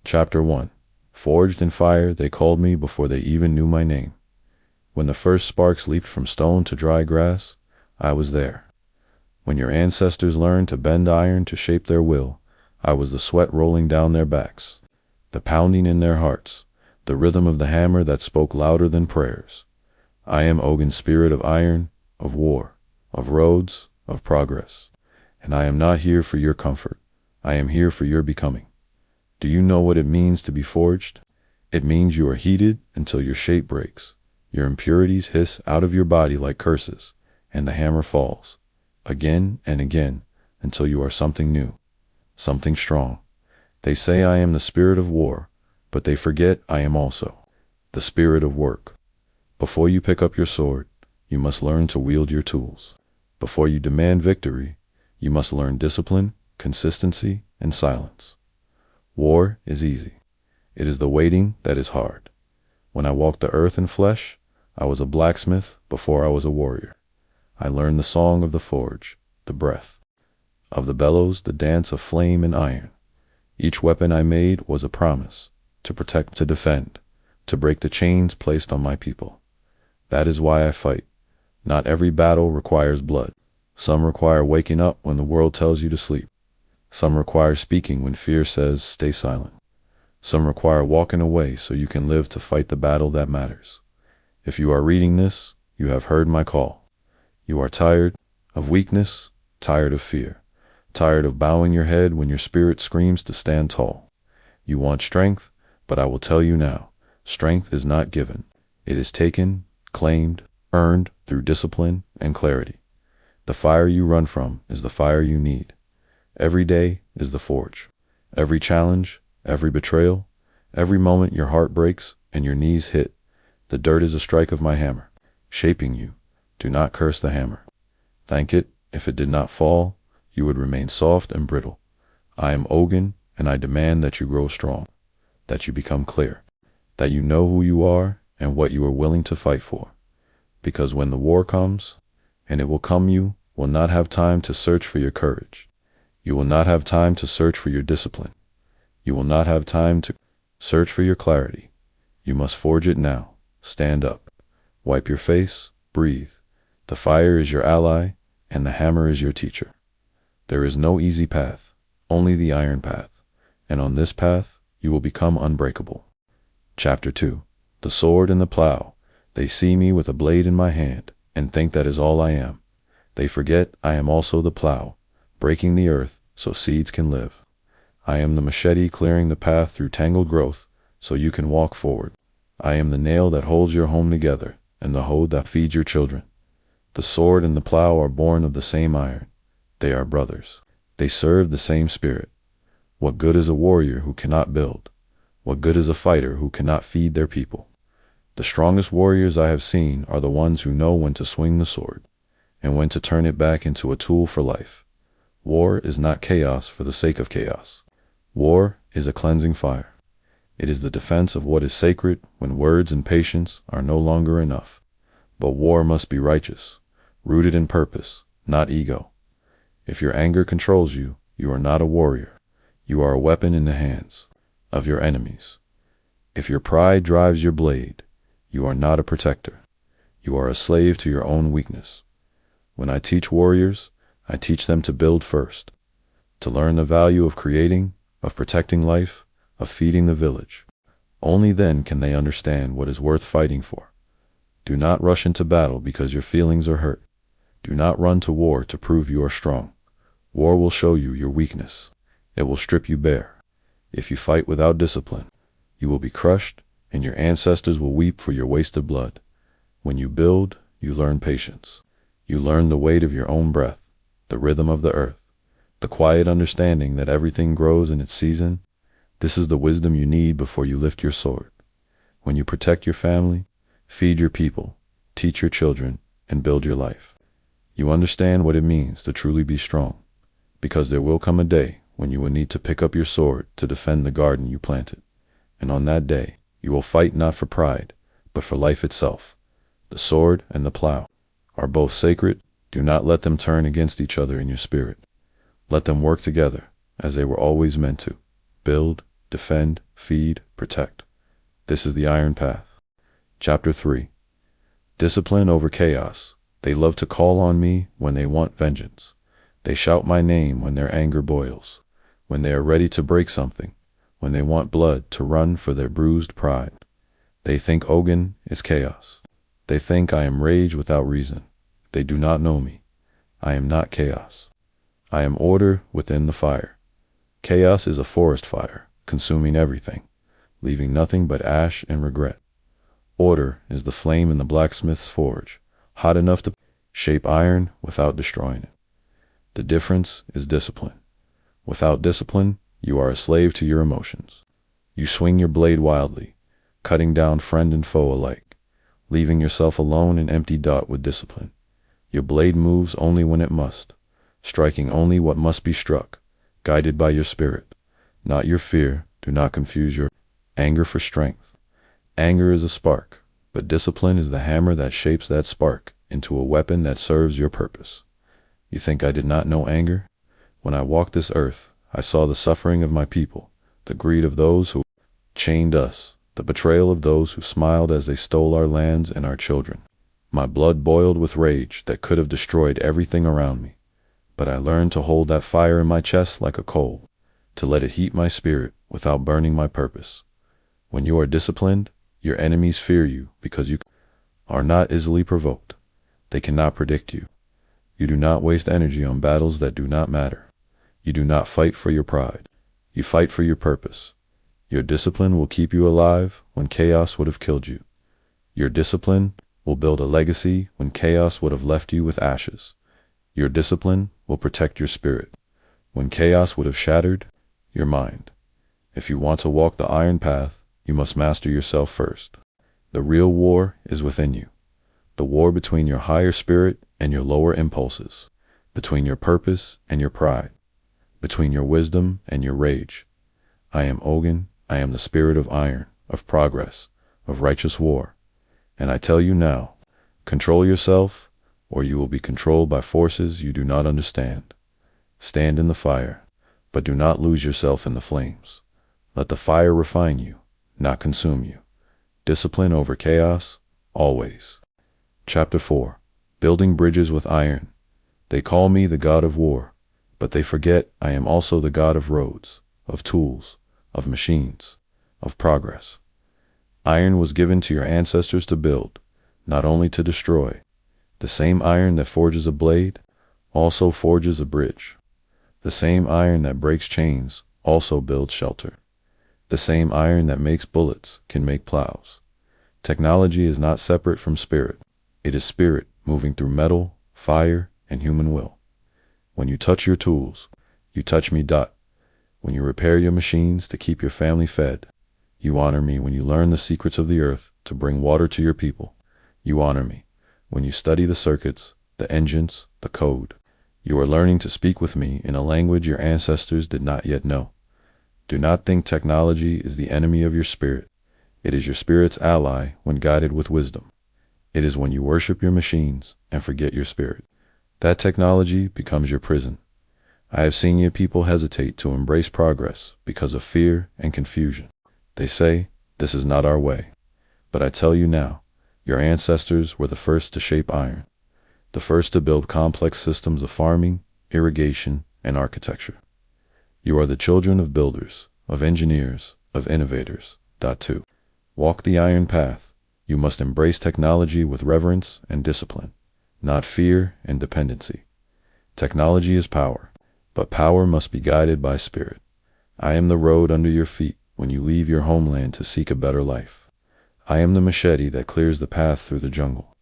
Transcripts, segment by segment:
Chapter 1. Forged in fire, they called me before they even knew my name. When the first sparks leaped from stone to dry grass, I was there. When your ancestors learned to bend iron to shape their will, I was the sweat rolling down their backs, the pounding in their hearts, the rhythm of the hammer that spoke louder than prayers. I am Ogun's spirit of iron, of war, of roads, of progress. And I am not here for your comfort. I am here for your becoming. Do you know what it means to be forged? It means you are heated until your shape breaks. Your impurities hiss out of your body like curses, and the hammer falls, again and again, until you are something new, something strong. They say I am the spirit of war, but they forget I am also the spirit of work. Before you pick up your sword, you must learn to wield your tools. Before you demand victory, you must learn discipline, consistency, and silence. War is easy. It is the waiting that is hard. When I walked the earth in flesh, I was a blacksmith before I was a warrior. I learned the song of the forge, the breath of the bellows, the dance of flame and iron. Each weapon I made was a promise, to protect, to defend, to break the chains placed on my people. That is why I fight. Not every battle requires blood. Some require waking up when the world tells you to sleep. Some require speaking when fear says, stay silent. Some require walking away so you can live to fight the battle that matters. If you are reading this, you have heard my call. You are tired of weakness, tired of fear, tired of bowing your head when your spirit screams to stand tall. You want strength, but I will tell you now, strength is not given. It is taken, claimed, earned through discipline and clarity. The fire you run from is the fire you need. Every day is the forge. Every challenge, every betrayal, every moment your heart breaks and your knees hit, the dirt is a strike of my hammer, shaping you. Do not curse the hammer. Thank it. If it did not fall, you would remain soft and brittle. I am Ogun, and I demand that you grow strong, that you become clear, that you know who you are and what you are willing to fight for. Because when the war comes, and it will come, you will not have time to search for your courage. You will not have time to search for your discipline. You will not have time to search for your clarity. You must forge it now. Stand up. Wipe your face. Breathe. The fire is your ally, and the hammer is your teacher. There is no easy path, only the iron path, and on this path you will become unbreakable. Chapter 2. The sword and the plow. They see me with a blade in my hand, and think that is all I am. They forget I am also the plow, breaking the earth so seeds can live. I am the machete clearing the path through tangled growth so you can walk forward. I am the nail that holds your home together and the hoe that feeds your children. The sword and the plow are born of the same iron. They are brothers. They serve the same spirit. What good is a warrior who cannot build? What good is a fighter who cannot feed their people? The strongest warriors I have seen are the ones who know when to swing the sword and when to turn it back into a tool for life. War is not chaos for the sake of chaos. War is a cleansing fire. It is the defense of what is sacred when words and patience are no longer enough. But war must be righteous, rooted in purpose, not ego. If your anger controls you, you are not a warrior. You are a weapon in the hands of your enemies. If your pride drives your blade, you are not a protector. You are a slave to your own weakness. When I teach warriors, I teach them to build first, to learn the value of creating, of protecting life, of feeding the village. Only then can they understand what is worth fighting for. Do not rush into battle because your feelings are hurt. Do not run to war to prove you are strong. War will show you your weakness. It will strip you bare. If you fight without discipline, you will be crushed, and your ancestors will weep for your wasted blood. When you build, you learn patience. You learn the weight of your own breath, the rhythm of the earth, the quiet understanding that everything grows in its season. This is the wisdom you need before you lift your sword. When you protect your family, feed your people, teach your children, and build your life, you understand what it means to truly be strong, because there will come a day when you will need to pick up your sword to defend the garden you planted. And on that day, you will fight not for pride, but for life itself. The sword and the plow are both sacred. Do not let them turn against each other in your spirit. Let them work together as they were always meant to. Build defend, feed, protect. This is the iron path. Chapter 3. Discipline over chaos. They love to call on me when they want vengeance. They shout my name when their anger boils, when they are ready to break something, when they want blood to run for their bruised pride. They think Ogun is chaos. They think I am rage without reason. They do not know me. I am not chaos. I am order within the fire. Chaos is a forest fire, consuming everything, leaving nothing but ash and regret. Order is the flame in the blacksmith's forge, hot enough to shape iron without destroying it. The difference is discipline. Without discipline, you are a slave to your emotions. You swing your blade wildly, cutting down friend and foe alike, leaving yourself alone and empty dot with discipline. Your blade moves only when it must, striking only what must be struck, guided by your spirit, not your fear. Do not confuse your anger for strength. Anger is a spark, but discipline is the hammer that shapes that spark into a weapon that serves your purpose. You think I did not know anger? When I walked this earth, I saw the suffering of my people, the greed of those who chained us, the betrayal of those who smiled as they stole our lands and our children. My blood boiled with rage that could have destroyed everything around me. But I learned to hold that fire in my chest like a coal, to let it heat my spirit without burning my purpose. When you are disciplined, your enemies fear you because you are not easily provoked. They cannot predict you. You do not waste energy on battles that do not matter. You do not fight for your pride. You fight for your purpose. Your discipline will keep you alive when chaos would have killed you. Your discipline will build a legacy when chaos would have left you with ashes. Your discipline will protect your spirit when chaos would have shattered your mind. If you want to walk the iron path, you must master yourself first. The real war is within you. The war between your higher spirit and your lower impulses, between your purpose and your pride, between your wisdom and your rage. I am Ogun. I am the spirit of iron, of progress, of righteous war. And I tell you now, control yourself, or you will be controlled by forces you do not understand. Stand in the fire, but do not lose yourself in the flames. Let the fire refine you, not consume you. Discipline over chaos, always. Chapter 4. Building bridges with iron. They call me the god of war, but they forget I am also the god of roads, of tools, of machines, of progress. Iron was given to your ancestors to build, not only to destroy. The same iron that forges a blade also forges a bridge. The same iron that breaks chains also builds shelter. The same iron that makes bullets can make plows. Technology is not separate from spirit. It is spirit moving through metal, fire, and human will. When you touch your tools, you touch me. When you repair your machines to keep your family fed, you honor me. When you learn the secrets of the earth to bring water to your people, you honor me. When you study the circuits, the engines, the code, you are learning to speak with me in a language your ancestors did not yet know. Do not think technology is the enemy of your spirit. It is your spirit's ally when guided with wisdom. It is when you worship your machines and forget your spirit that technology becomes your prison. I have seen your people hesitate to embrace progress because of fear and confusion. They say, this is not our way. But I tell you now, your ancestors were the first to shape iron, the first to build complex systems of farming, irrigation, and architecture. You are the children of builders, of engineers, of innovators. 2. Walk the iron path. You must embrace technology with reverence and discipline, not fear and dependency. Technology is power, but power must be guided by spirit. I am the road under your feet when you leave your homeland to seek a better life. I am the machete that clears the path through the jungle.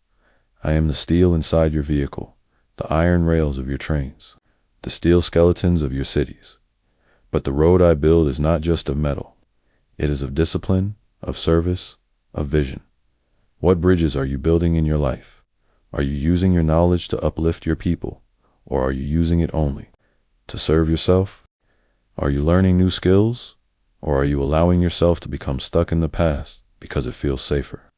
I am the steel inside your vehicle, the iron rails of your trains, the steel skeletons of your cities. But the road I build is not just of metal. It is of discipline, of service, of vision. What bridges are you building in your life? Are you using your knowledge to uplift your people, or are you using it only to serve yourself? Are you learning new skills, or are you allowing yourself to become stuck in the past because it feels safer?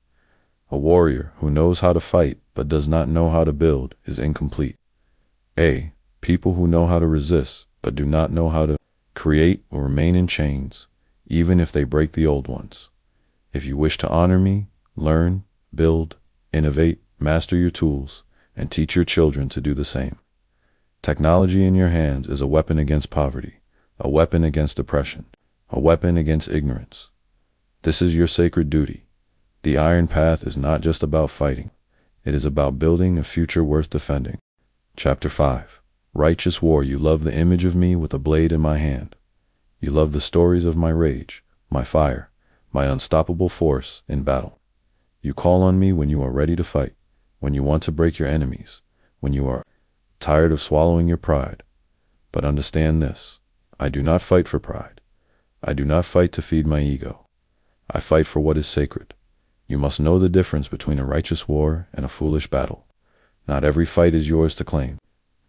A warrior who knows how to fight but does not know how to build is incomplete. People who know how to resist but do not know how to create will remain in chains, even if they break the old ones. If you wish to honor me, learn, build, innovate, master your tools, and teach your children to do the same. Technology in your hands is a weapon against poverty, a weapon against oppression, a weapon against ignorance. This is your sacred duty. The Iron Path is not just about fighting. It is about building a future worth defending. Chapter 5. Righteous War. You love the image of me with a blade in my hand. You love the stories of my rage, my fire, my unstoppable force in battle. You call on me when you are ready to fight, when you want to break your enemies, when you are tired of swallowing your pride. But understand this, I do not fight for pride. I do not fight to feed my ego. I fight for what is sacred. You must know the difference between a righteous war and a foolish battle. Not every fight is yours to claim.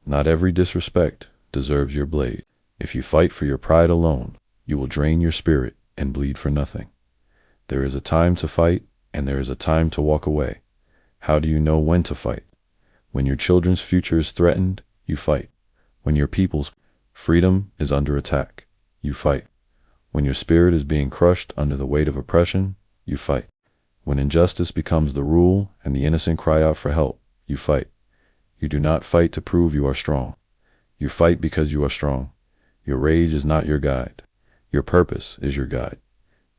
Not every disrespect deserves your blade. If you fight for your pride alone, you will drain your spirit and bleed for nothing. There is a time to fight, and there is a time to walk away. How do you know when to fight? When your children's future is threatened, you fight. When your people's freedom is under attack, you fight. When your spirit is being crushed under the weight of oppression, you fight. When injustice becomes the rule and the innocent cry out for help, you fight. You do not fight to prove you are strong. You fight because you are strong. Your rage is not your guide. Your purpose is your guide.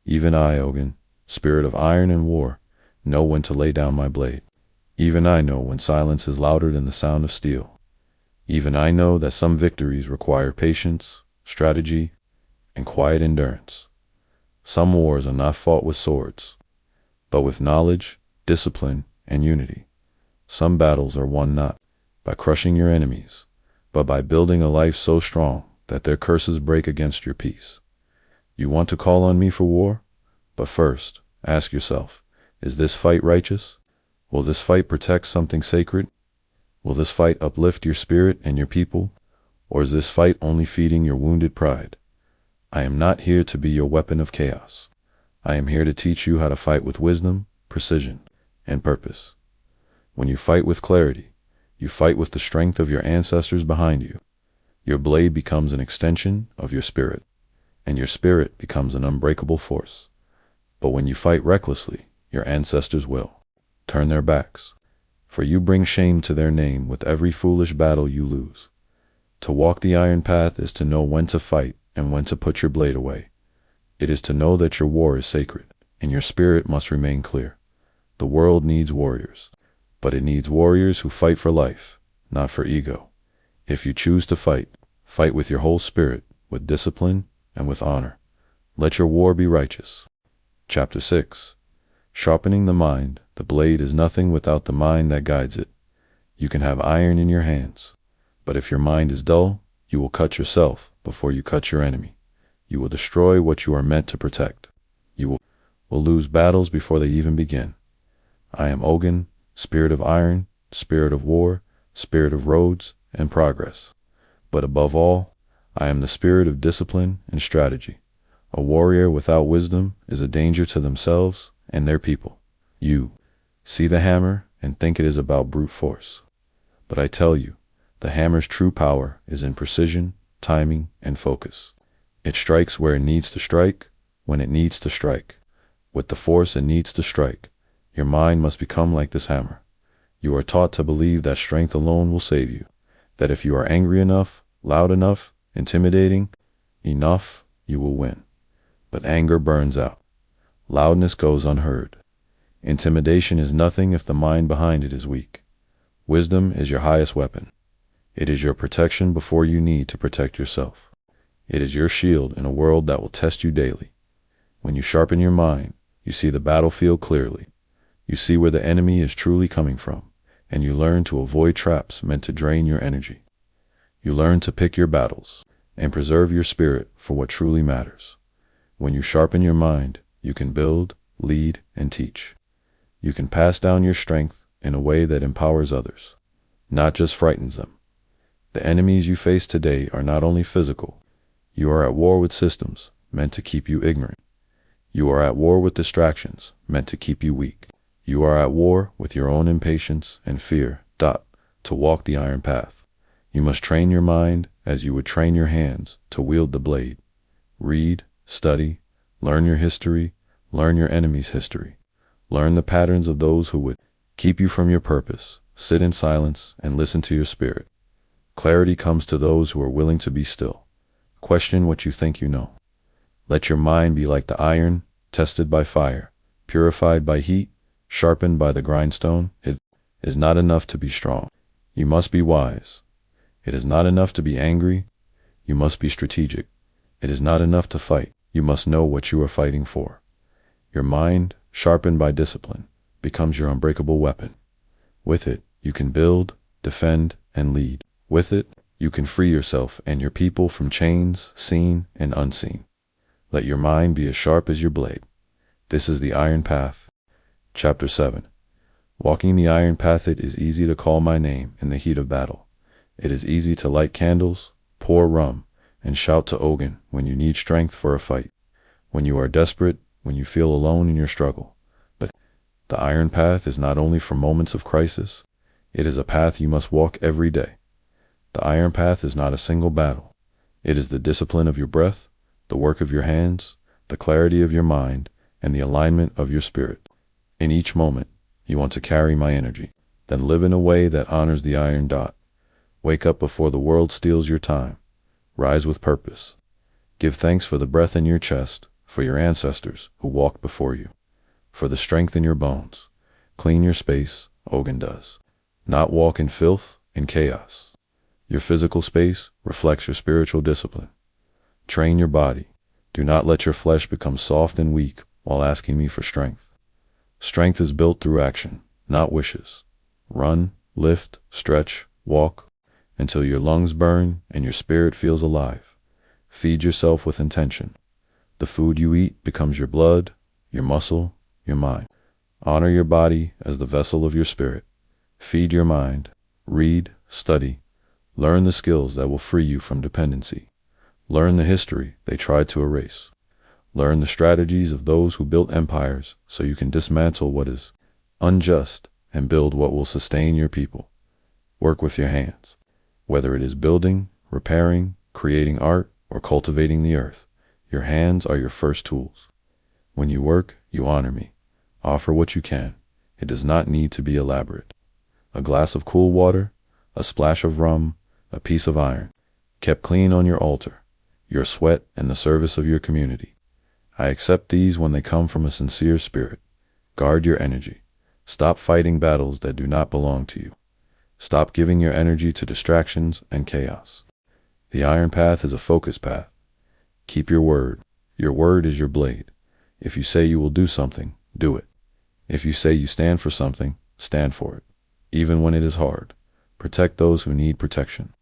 Even I, Ogun, spirit of iron and war, know when to lay down my blade. Even I know when silence is louder than the sound of steel. Even I know that some victories require patience, strategy, and quiet endurance. Some wars are not fought with swords, but with knowledge, discipline, and unity. Some battles are won not by crushing your enemies, but by building a life so strong that their curses break against your peace. You want to call on me for war? But first, ask yourself, is this fight righteous? Will this fight protect something sacred? Will this fight uplift your spirit and your people? Or is this fight only feeding your wounded pride? I am not here to be your weapon of chaos. I am here to teach you how to fight with wisdom, precision, and purpose. When you fight with clarity, you fight with the strength of your ancestors behind you. Your blade becomes an extension of your spirit, and your spirit becomes an unbreakable force. But when you fight recklessly, your ancestors will turn their backs, for you bring shame to their name with every foolish battle you lose. To walk the Iron Path is to know when to fight and when to put your blade away. It is to know that your war is sacred, and your spirit must remain clear. The world needs warriors, but it needs warriors who fight for life, not for ego. If you choose to fight, fight with your whole spirit, with discipline, and with honor. Let your war be righteous. Chapter 6. Sharpening the mind. The blade is nothing without the mind that guides it. You can have iron in your hands, but if your mind is dull, you will cut yourself before you cut your enemy. You will destroy what you are meant to protect. You will lose battles before they even begin. I am Ogun, spirit of iron, spirit of war, spirit of roads and progress. But above all, I am the spirit of discipline and strategy. A warrior without wisdom is a danger to themselves and their people. You see the hammer and think it is about brute force. But I tell you, the hammer's true power is in precision, timing, and focus. It strikes where it needs to strike, when it needs to strike, with the force it needs to strike. Your mind must become like this hammer. You are taught to believe that strength alone will save you, that if you are angry enough, loud enough, intimidating enough, you will win. But anger burns out. Loudness goes unheard. Intimidation is nothing if the mind behind it is weak. Wisdom is your highest weapon. It is your protection before you need to protect yourself. It is your shield in a world that will test you daily. When you sharpen your mind, you see the battlefield clearly. You see where the enemy is truly coming from, and you learn to avoid traps meant to drain your energy. You learn to pick your battles and preserve your spirit for what truly matters. When you sharpen your mind, you can build, lead, and teach. You can pass down your strength in a way that empowers others, not just frightens them. The enemies you face today are not only physical. You are at war with systems meant to keep you ignorant. You are at war with distractions meant to keep you weak. You are at war with your own impatience and fear. To walk the Iron Path, you must train your mind as you would train your hands to wield the blade. Read, study, Learn your history, learn your enemy's history. Learn the patterns of those who would keep you from your purpose. Sit in silence and listen to your spirit. Clarity comes to those who are willing to be still. Question what you think you know. Let your mind be like the iron, tested by fire, purified by heat, sharpened by the grindstone. It is not enough to be strong. You must be wise. It is not enough to be angry. You must be strategic. It is not enough to fight. You must know what you are fighting for. Your mind, sharpened by discipline, becomes your unbreakable weapon. With it, you can build, defend, and lead. With it, you can free yourself and your people from chains, seen and unseen. Let your mind be as sharp as your blade. This is the iron path. Chapter 7. Walking the iron path, it is easy to call my name in the heat of battle. It is easy to light candles, pour rum, and shout to Ogun when you need strength for a fight, when you are desperate, when you feel alone in your struggle. But the iron path is not only for moments of crisis, it is a path you must walk every day. The iron path is not a single battle. It is the discipline of your breath, the work of your hands, the clarity of your mind, and the alignment of your spirit. In each moment, you want to carry my energy. Then live in a way that honors the iron dot. Wake up before the world steals your time. Rise with purpose. Give thanks for the breath in your chest, for your ancestors who walked before you, for the strength in your bones. Clean your space, Ogun does. Not walk in filth, in chaos. Your physical space reflects your spiritual discipline. Train your body. Do not let your flesh become soft and weak while asking me for strength. Strength is built through action, not wishes. Run, lift, stretch, walk, until your lungs burn and your spirit feels alive. Feed yourself with intention. The food you eat becomes your blood, your muscle, your mind. Honor your body as the vessel of your spirit. Feed your mind. Read, study. Learn the skills that will free you from dependency. Learn the history they tried to erase. Learn the strategies of those who built empires so you can dismantle what is unjust and build what will sustain your people. Work with your hands. Whether it is building, repairing, creating art, or cultivating the earth, your hands are your first tools. When you work, you honor me. Offer what you can. It does not need to be elaborate. A glass of cool water, a splash of rum, a piece of iron, kept clean on your altar, your sweat and the service of your community. I accept these when they come from a sincere spirit. Guard your energy. Stop fighting battles that do not belong to you. Stop giving your energy to distractions and chaos. The iron path is a focus path. Keep your word. Your word is your blade. If you say you will do something, do it. If you say you stand for something, stand for it. Even when it is hard. Protect those who need protection.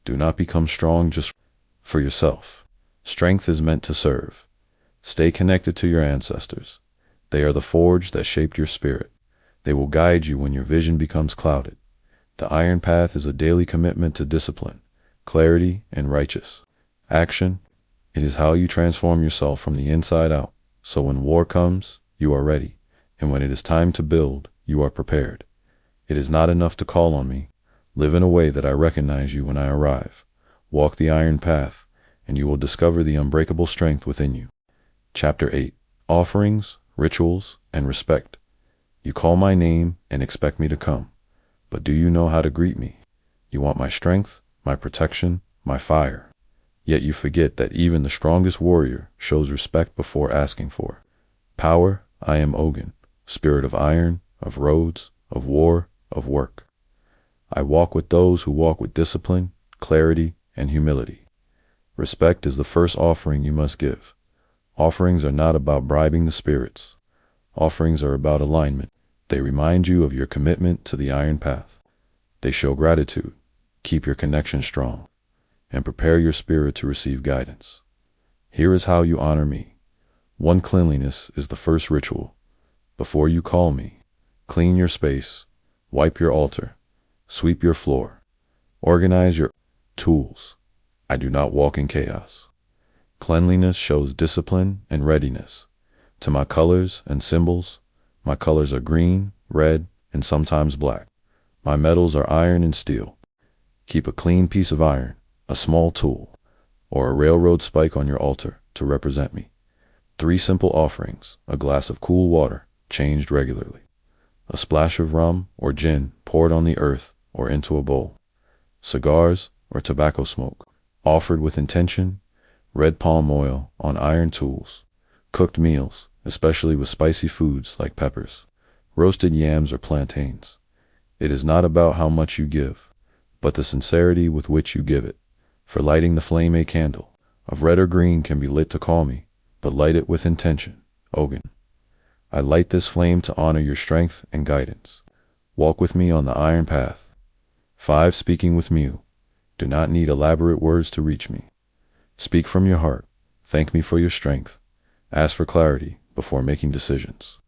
Do not become strong just for yourself. Strength is meant to serve. Stay connected to your ancestors. They are the forge that shaped your spirit. They will guide you when your vision becomes clouded. The iron path is a daily commitment to discipline, clarity, and righteous action. It is how you transform yourself from the inside out. So when war comes, you are ready. And when it is time to build, you are prepared. It is not enough to call on me. Live in a way that I recognize you when I arrive. Walk the iron path, and you will discover the unbreakable strength within you. Chapter 8. Offerings, Rituals, and Respect. You call my name and expect me to come. But do you know how to greet me? You want my strength, my protection, my fire. Yet you forget that even the strongest warrior shows respect before asking for power. I am Ogun, spirit of iron, of roads, of war, of work. I walk with those who walk with discipline, clarity, and humility. Respect is the first offering you must give. Offerings are not about bribing the spirits. Offerings are about alignment. They remind you of your commitment to the iron path. They show gratitude, keep your connection strong, and prepare your spirit to receive guidance. Here is how you honor me. 1. Cleanliness is the first ritual. Before you call me, clean your space, wipe your altar, sweep your floor, organize your tools. I do not walk in chaos. Cleanliness shows discipline and readiness. To my colors and symbols, my colors are green, red, and sometimes black. My metals are iron and steel. Keep a clean piece of iron, a small tool, or a railroad spike on your altar to represent me. 3 simple offerings: a glass of cool water, changed regularly; a splash of rum or gin poured on the earth or into a bowl; cigars or tobacco smoke, offered with intention; red palm oil on iron tools; cooked meals, especially with spicy foods like peppers, roasted yams or plantains. It is not about how much you give, but the sincerity with which you give it. For lighting the flame, a candle of red or green can be lit to call me, but light it with intention. Ogun. I light this flame to honor your strength and guidance. Walk with me on the iron path. 5. Speaking with Mew. Do not need elaborate words to reach me. Speak from your heart. Thank me for your strength. Ask for clarity before making decisions.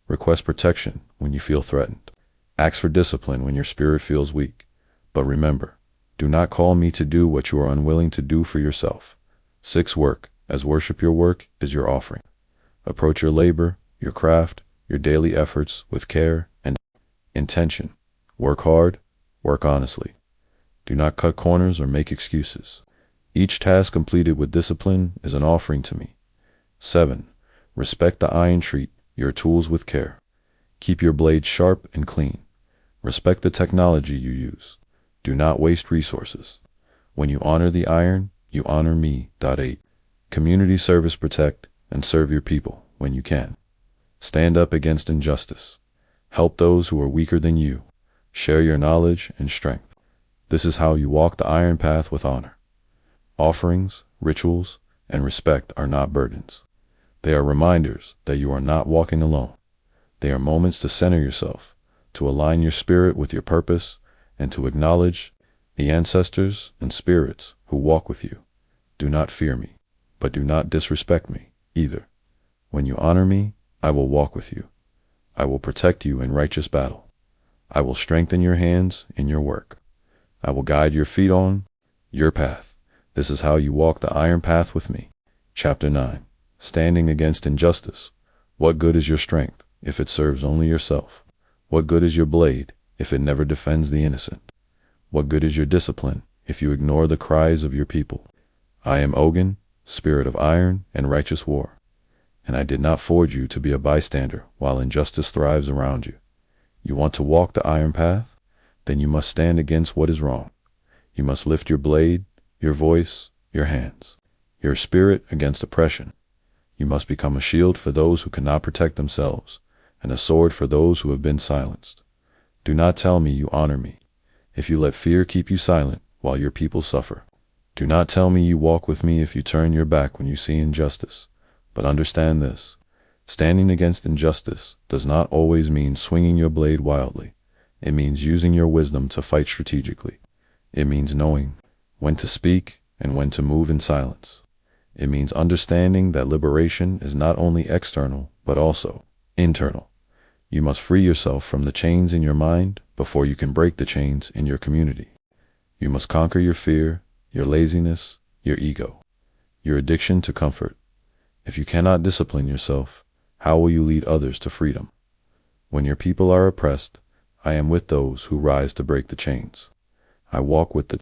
Request protection when you feel threatened. Ask for discipline when your spirit feels weak. But remember, do not call me to do what you are unwilling to do for yourself. 6. Work, as worship your work is your offering. Approach your labor, your craft, your daily efforts with care and intention. Work hard, work honestly. Do not cut corners or make excuses. Each task completed with discipline is an offering to me. 7. Respect the iron. Treat your tools with care. Keep your blades sharp and clean. Respect the technology you use. Do not waste resources. When you honor the iron, you honor me. 8. Community service. Protect and serve your people when you can. Stand up against injustice. Help those who are weaker than you. Share your knowledge and strength. This is how you walk the iron path with honor. Offerings, rituals, and respect are not burdens. They are reminders that you are not walking alone. They are moments to center yourself, to align your spirit with your purpose, and to acknowledge the ancestors and spirits who walk with you. Do not fear me, but do not disrespect me either. When you honor me, I will walk with you. I will protect you in righteous battle. I will strengthen your hands in your work. I will guide your feet on your path. This is how you walk the iron path with me. Chapter 9. Standing against injustice. What good is your strength if it serves only yourself? What good is your blade if it never defends the innocent? What good is your discipline if you ignore the cries of your people? I am Ogun, spirit of iron and righteous war, and I did not forge you to be a bystander while injustice thrives around you. You want to walk the iron path? Then you must stand against what is wrong. You must lift your blade, your voice, your hands, your spirit against oppression. You must become a shield for those who cannot protect themselves, and a sword for those who have been silenced. Do not tell me you honor me if you let fear keep you silent while your people suffer. Do not tell me you walk with me if you turn your back when you see injustice. But understand this: standing against injustice does not always mean swinging your blade wildly. It means using your wisdom to fight strategically. It means knowing when to speak and when to move in silence. It means understanding that liberation is not only external, but also internal. You must free yourself from the chains in your mind before you can break the chains in your community. You must conquer your fear, your laziness, your ego, your addiction to comfort. If you cannot discipline yourself, how will you lead others to freedom? When your people are oppressed, I am with those who rise to break the chains. I walk with the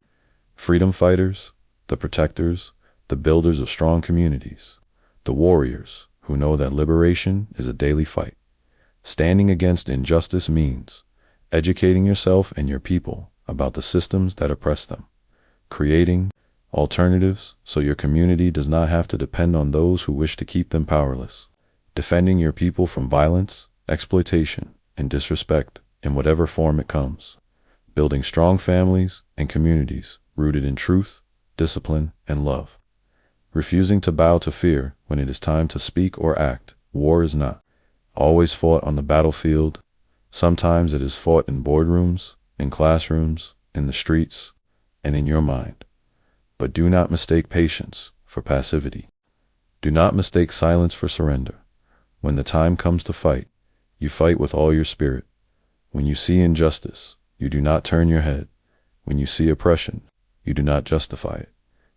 freedom fighters, the protectors, the builders of strong communities, the warriors who know that liberation is a daily fight. Standing against injustice means educating yourself and your people about the systems that oppress them, creating alternatives so your community does not have to depend on those who wish to keep them powerless, defending your people from violence, exploitation, and disrespect in whatever form it comes, building strong families and communities rooted in truth, discipline, and love, refusing to bow to fear when it is time to speak or act. War is not always fought on the battlefield. Sometimes it is fought in boardrooms, in classrooms, in the streets, and in your mind. But do not mistake patience for passivity. Do not mistake silence for surrender. When the time comes to fight, you fight with all your spirit. When you see injustice, you do not turn your head. When you see oppression, you do not justify it.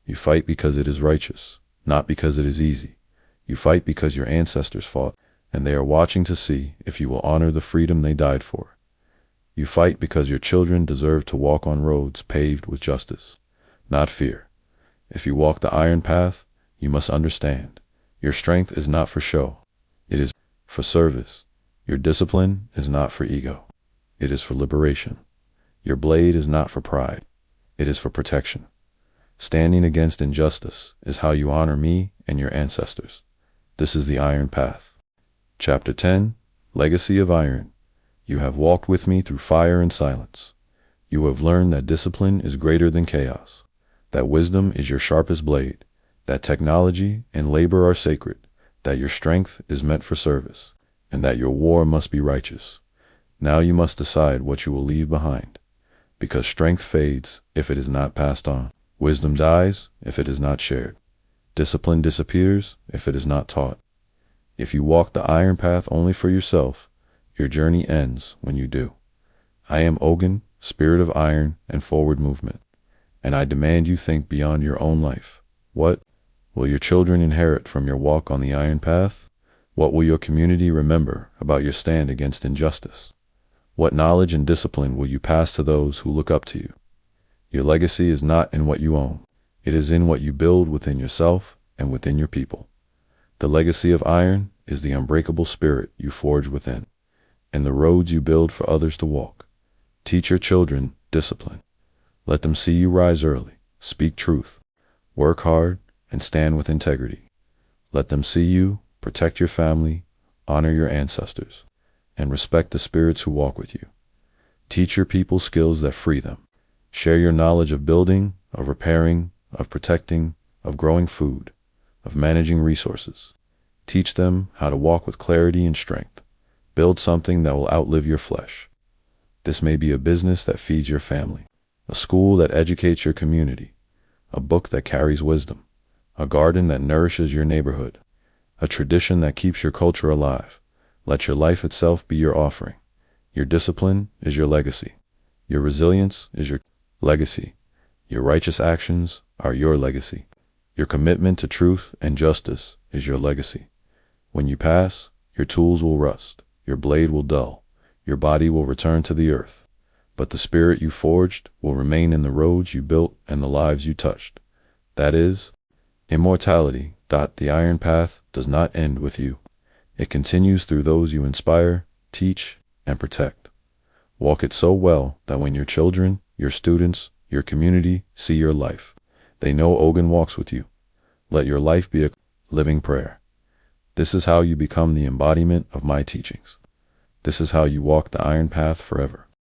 You fight because it is righteous, not because it is easy. You fight because your ancestors fought, and they are watching to see if you will honor the freedom they died for. You fight because your children deserve to walk on roads paved with justice, not fear. If you walk the iron path, you must understand. Your strength is not for show. It is for service. Your discipline is not for ego. It is for liberation. Your blade is not for pride. It is for protection. Standing against injustice is how you honor me and your ancestors. This is the Iron Path. Chapter 10, Legacy of Iron. You have walked with me through fire and silence. You have learned that discipline is greater than chaos, that wisdom is your sharpest blade, that technology and labor are sacred, that your strength is meant for service, and that your war must be righteous. Now you must decide what you will leave behind, because strength fades if it is not passed on. Wisdom dies if it is not shared. Discipline disappears if it is not taught. If you walk the Iron Path only for yourself, your journey ends when you do. I am Ogun, spirit of iron and forward movement, and I demand you think beyond your own life. What will your children inherit from your walk on the Iron Path? What will your community remember about your stand against injustice? What knowledge and discipline will you pass to those who look up to you? Your legacy is not in what you own. It is in what you build within yourself and within your people. The legacy of iron is the unbreakable spirit you forge within, and the roads you build for others to walk. Teach your children discipline. Let them see you rise early, speak truth, work hard, and stand with integrity. Let them see you protect your family, honor your ancestors, and respect the spirits who walk with you. Teach your people skills that free them. Share your knowledge of building, of repairing, of protecting, of growing food, of managing resources. Teach them how to walk with clarity and strength. Build something that will outlive your flesh. This may be a business that feeds your family, a school that educates your community, a book that carries wisdom, a garden that nourishes your neighborhood, a tradition that keeps your culture alive. Let your life itself be your offering. Your discipline is your legacy. Your resilience is your legacy. Your righteous actions are your legacy. Your commitment to truth and justice is your legacy. When you pass, your tools will rust, your blade will dull, your body will return to the earth, but the spirit you forged will remain in the roads you built and the lives you touched. That is immortality. The Iron Path does not end with you. It continues through those you inspire, teach, and protect. Walk it so well that when your children, your students, your community see your life, they know Ogun walks with you. Let your life be a living prayer. This is how you become the embodiment of my teachings. This is how you walk the Iron Path forever.